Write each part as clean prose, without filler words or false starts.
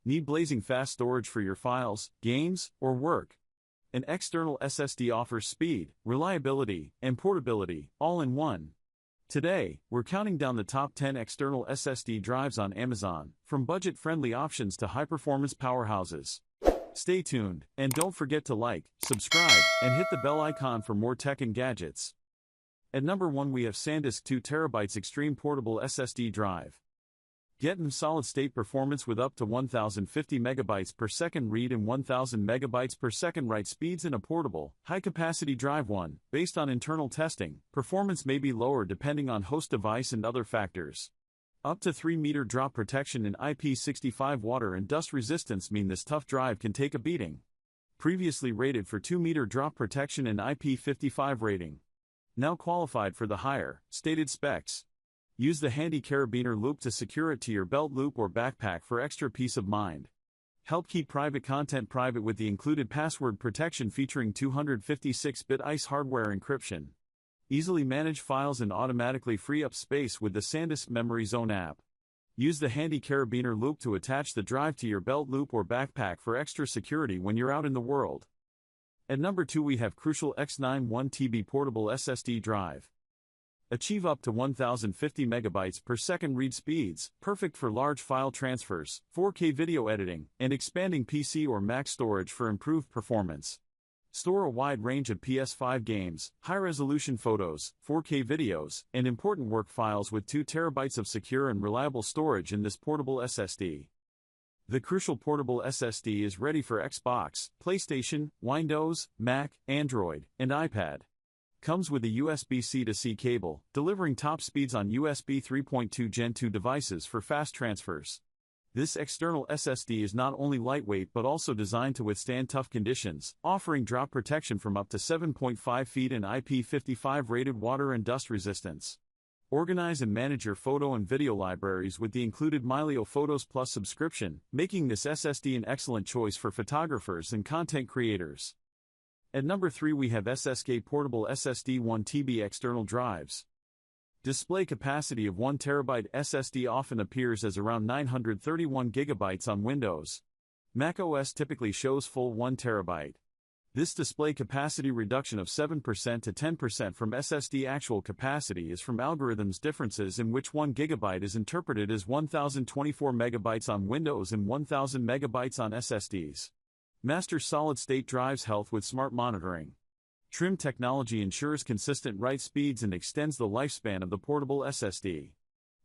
Need blazing fast storage for your files, games, or work? An external SSD offers speed, reliability, and portability, all in one. Today, we're counting down the top 10 external SSD drives on Amazon, from budget-friendly options to high-performance powerhouses. Stay tuned, and don't forget to like, subscribe, and hit the bell icon for more tech and gadgets. At number 1 we have SanDisk 2TB Extreme Portable SSD Drive. Get solid-state performance with up to 1050 MB per second read and 1000 MB per second write speeds in a portable, high-capacity drive. Based on internal testing, performance may be lower depending on host device and other factors. Up to 3-meter drop protection and IP65 water and dust resistance mean this tough drive can take a beating. Previously rated for 2-meter drop protection and IP55 rating. Now qualified for the higher, stated specs. Use the handy carabiner loop to secure it to your belt loop or backpack for extra peace of mind. Help keep private content private with the included password protection featuring 256-bit ICE hardware encryption. Easily manage files and automatically free up space with the SanDisk Memory Zone app. Use the handy carabiner loop to attach the drive to your belt loop or backpack for extra security when you're out in the world. At number 2 we have Crucial X9 1TB Portable SSD Drive. Achieve up to 1050 MB per second read speeds, perfect for large file transfers, 4K video editing, and expanding PC or Mac storage for improved performance. Store a wide range of PS5 games, high-resolution photos, 4K videos, and important work files with 2 TB of secure and reliable storage in this portable SSD. The Crucial Portable SSD is ready for Xbox, PlayStation, Windows, Mac, Android, and iPad. Comes with a USB-C to C cable, delivering top speeds on USB 3.2 Gen 2 devices for fast transfers. This external SSD is not only lightweight but also designed to withstand tough conditions, offering drop protection from up to 7.5 feet and IP55 rated water and dust resistance. Organize and manage your photo and video libraries with the included Milio Photos Plus subscription, making this SSD an excellent choice for photographers and content creators. At number 3 we have SSK Portable SSD 1TB External Drives. Display capacity of 1 TB SSD often appears as around 931 GB on Windows. Mac OS typically shows full 1 TB. This display capacity reduction of 7% to 10% from SSD actual capacity is from algorithms differences in which 1 GB is interpreted as 1024 MB on Windows and 1000 MB on SSDs. Master solid-state drives health with smart monitoring. Trim technology ensures consistent write speeds and extends the lifespan of the portable SSD.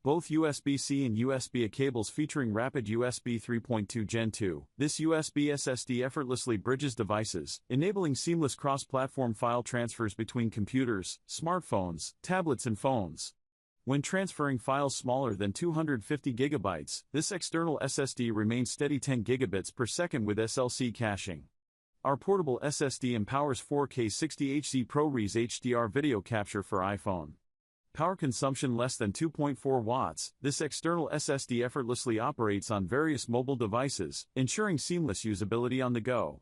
Both USB-C and USB-A cables featuring rapid USB 3.2 Gen 2, this USB SSD effortlessly bridges devices, enabling seamless cross-platform file transfers between computers, smartphones, tablets and phones. When transferring files smaller than 250 GB, this external SSD remains steady 10 gigabits per second with SLC caching. Our portable SSD empowers 4K 60 ProRes HDR video capture for iPhone. Power consumption less than 2.4 watts, this external SSD effortlessly operates on various mobile devices, ensuring seamless usability on the go.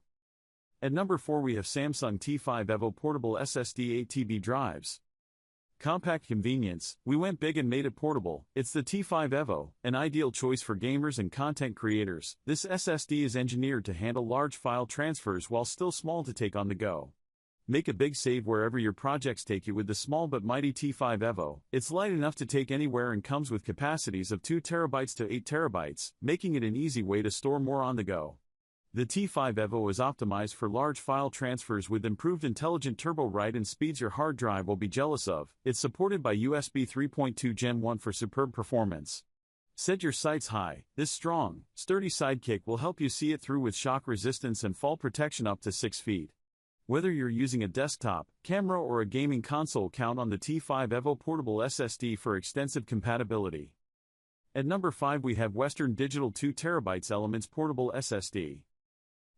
At number 4 we have Samsung T5 Evo Portable SSD 8TB Drives. Compact convenience, we went big and made it portable. It's the T5 Evo, an ideal choice for gamers and content creators. This SSD is engineered to handle large file transfers while still small to take on the go. Make a big save wherever your projects take you with the small but mighty T5 Evo. It's light enough to take anywhere and comes with capacities of 2 TB to 8 TB, making it an easy way to store more on the go. The T5 Evo is optimized for large file transfers with improved intelligent turbo write and speeds your hard drive will be jealous of. It's supported by USB 3.2 Gen 1 for superb performance. Set your sights high. This strong, sturdy sidekick will help you see it through with shock resistance and fall protection up to 6 feet. Whether you're using a desktop, camera or a gaming console, count on the T5 Evo Portable SSD for extensive compatibility. At number 5 we have Western Digital 2 TB Elements Portable SSD.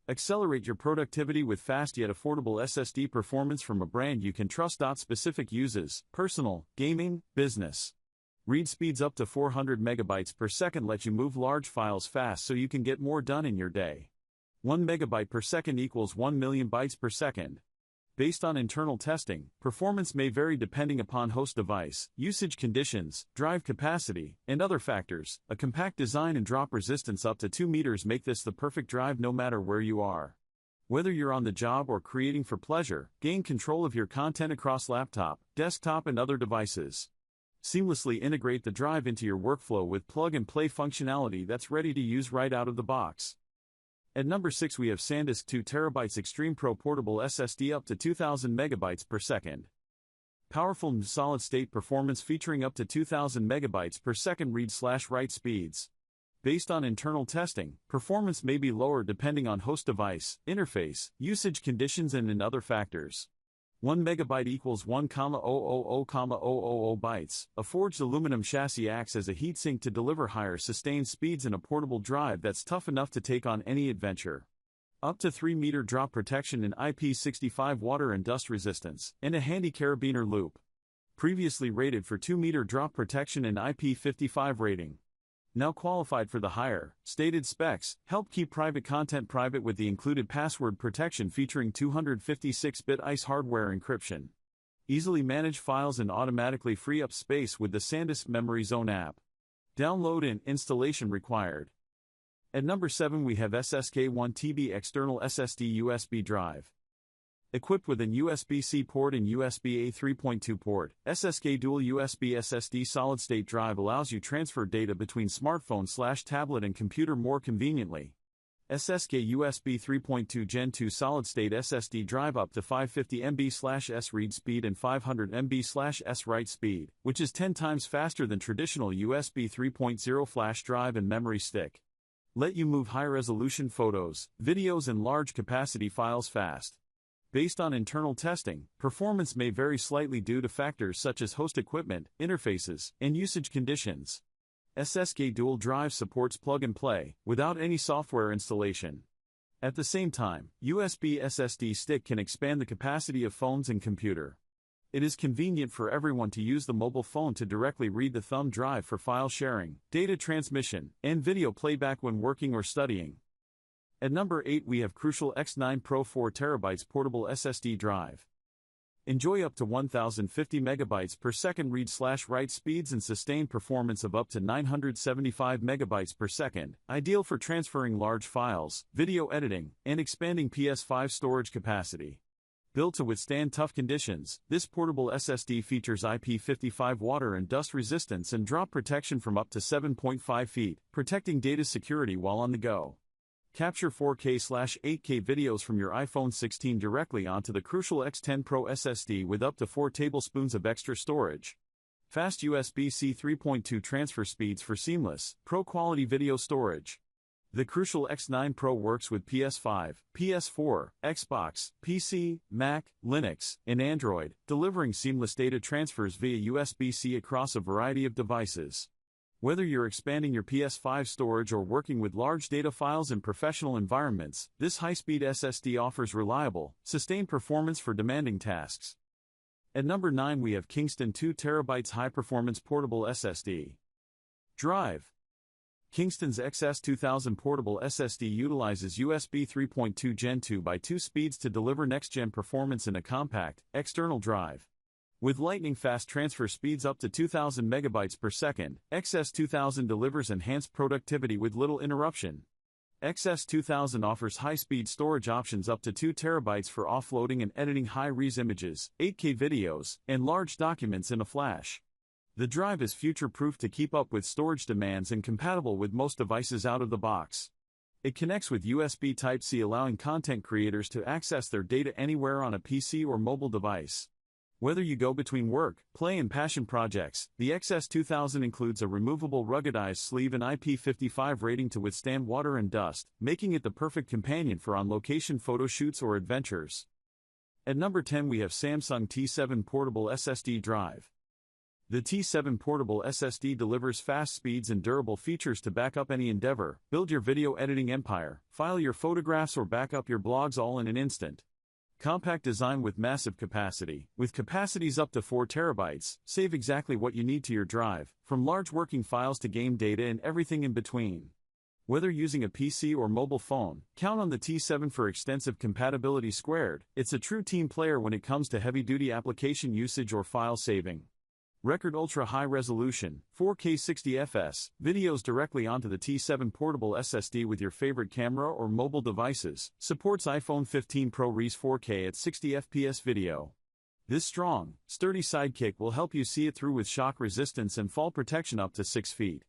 Accelerate your productivity with fast yet affordable SSD performance from a brand you can trust. Specific uses: personal, gaming, business. Read speeds up to 400 MB per second let you move large files fast so you can get more done in your day. 1 MB per second equals 1 million bytes per second. Based on internal testing, performance may vary depending upon host device, usage conditions, drive capacity, and other factors. A compact design and drop resistance up to 2 meters make this the perfect drive no matter where you are. Whether you're on the job or creating for pleasure, gain control of your content across laptop, desktop, and other devices. Seamlessly integrate the drive into your workflow with plug-and-play functionality that's ready to use right out of the box. At number 6 we have SanDisk 2TB Extreme Portable SSD up to 2000 MB per second. Powerful solid-state performance featuring up to 2000 MB per second read/write speeds. Based on internal testing, performance may be lower depending on host device, interface, usage conditions, and other factors. 1 MB equals 1,000,000 bytes. A forged aluminum chassis acts as a heatsink to deliver higher sustained speeds in a portable drive that's tough enough to take on any adventure. Up to 3-meter drop protection in IP65 water and dust resistance, and a handy carabiner loop. Previously rated for 2-meter drop protection and IP55 rating. Now qualified for the higher, stated specs, help keep private content private with the included password protection featuring 256-bit ICE hardware encryption. Easily manage files and automatically free up space with the SanDisk Memory Zone app. Download and installation required. At number 7 we have SSK 1TB External SSD USB Drive. Equipped with an USB-C port and USB-A 3.2 port, SSK Dual USB SSD solid-state drive allows you transfer data between smartphone/tablet and computer more conveniently. SSK USB 3.2 Gen 2 solid-state SSD drive up to 550 MB/s read speed and 500 MB/s write speed, which is 10 times faster than traditional USB 3.0 flash drive and memory stick. Let you move high-resolution photos, videos, and large-capacity files fast. Based on internal testing, performance may vary slightly due to factors such as host equipment, interfaces, and usage conditions. SSK Dual Drive supports plug-and-play, without any software installation. At the same time, USB SSD stick can expand the capacity of phones and computer. It is convenient for everyone to use the mobile phone to directly read the thumb drive for file sharing, data transmission, and video playback when working or studying. At number 8 we have Crucial X9 Pro 4TB Portable SSD Drive. Enjoy up to 1050 MB per second read/write speeds and sustained performance of up to 975 MB per second, ideal for transferring large files, video editing, and expanding PS5 storage capacity. Built to withstand tough conditions, this portable SSD features IP55 water and dust resistance and drop protection from up to 7.5 feet, protecting data security while on the go. Capture 4K/8K videos from your iPhone 16 directly onto the Crucial X10 Pro SSD with up to 4 tablespoons of extra storage. Fast USB-C 3.2 transfer speeds for seamless, pro-quality video storage. The Crucial X9 Pro works with PS5, PS4, Xbox, PC, Mac, Linux, and Android, delivering seamless data transfers via USB-C across a variety of devices. Whether you're expanding your PS5 storage or working with large data files in professional environments, this high-speed SSD offers reliable, sustained performance for demanding tasks. At number 9 we have Kingston 2TB High-Performance Portable SSD Drive. Kingston's XS2000 portable SSD utilizes USB 3.2 Gen 2 by 2 speeds to deliver next-gen performance in a compact, external drive. With lightning-fast transfer speeds up to 2000 MB per second, XS2000 delivers enhanced productivity with little interruption. XS2000 offers high-speed storage options up to 2 TB for offloading and editing high-res images, 8K videos, and large documents in a flash. The drive is future-proof to keep up with storage demands and compatible with most devices out of the box. It connects with USB Type-C, allowing content creators to access their data anywhere on a PC or mobile device. Whether you go between work, play, and passion projects, the XS2000 includes a removable ruggedized sleeve and IP55 rating to withstand water and dust, making it the perfect companion for on-location photo shoots or adventures. At number 10 we have Samsung T7 Portable SSD Drive. The T7 Portable SSD delivers fast speeds and durable features to back up any endeavor, build your video editing empire, file your photographs, or back up your blogs all in an instant. Compact design with massive capacity, with capacities up to 4 TB, save exactly what you need to your drive, from large working files to game data and everything in between. Whether using a PC or mobile phone, count on the T7 for extensive compatibility squared. It's a true team player when it comes to heavy-duty application usage or file saving. Record ultra-high resolution, 4K 60fps, videos directly onto the T7 Portable SSD with your favorite camera or mobile devices. Supports iPhone 15 Pro Res 4K at 60fps video. This strong, sturdy sidekick will help you see it through with shock resistance and fall protection up to 6 feet.